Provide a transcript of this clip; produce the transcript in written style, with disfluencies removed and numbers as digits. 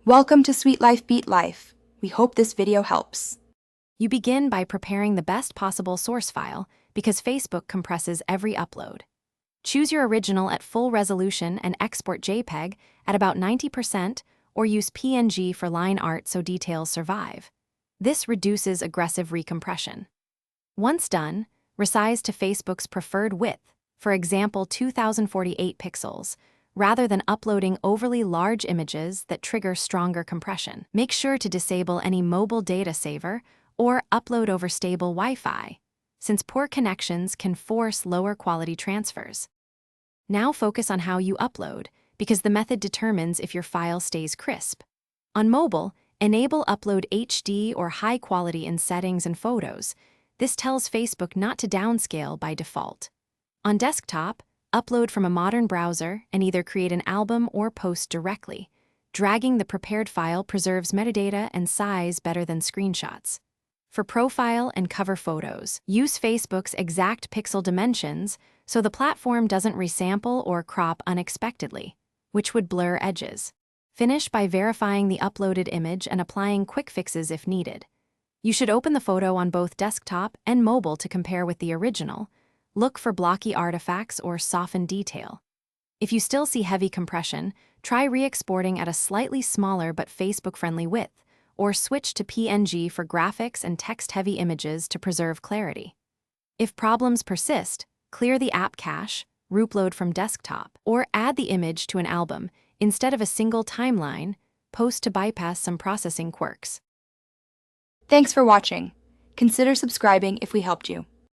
Welcome to Sweet Life Beat Life. We hope this video helps. You begin by preparing the best possible source file because Facebook compresses every upload. Choose your original at full resolution and export JPEG at about 90% or use PNG for line art so details survive. This reduces aggressive recompression. Once done, resize to Facebook's preferred width, for example 2048 pixels, rather than uploading overly large images that trigger stronger compression. Make sure to disable any mobile data saver or upload over stable Wi-Fi, since poor connections can force lower quality transfers. Now focus on how you upload, because the method determines if your file stays crisp. On mobile, enable Upload HD or high quality in settings and photos. This tells Facebook not to downscale by default. On desktop, upload from a modern browser and either create an album or post directly. Dragging the prepared file preserves metadata and size better than screenshots. For profile and cover photos, use Facebook's exact pixel dimensions so the platform doesn't resample or crop unexpectedly, which would blur edges. Finish by verifying the uploaded image and applying quick fixes if needed. You should open the photo on both desktop and mobile to compare with the original. Look for blocky artifacts or softened detail. If you still see heavy compression, try re-exporting at a slightly smaller but Facebook-friendly width, or switch to PNG for graphics and text-heavy images to preserve clarity. If problems persist, clear the app cache, upload from desktop, or add the image to an album instead of a single timeline, post to bypass some processing quirks. Thanks for watching. Consider subscribing if we helped you.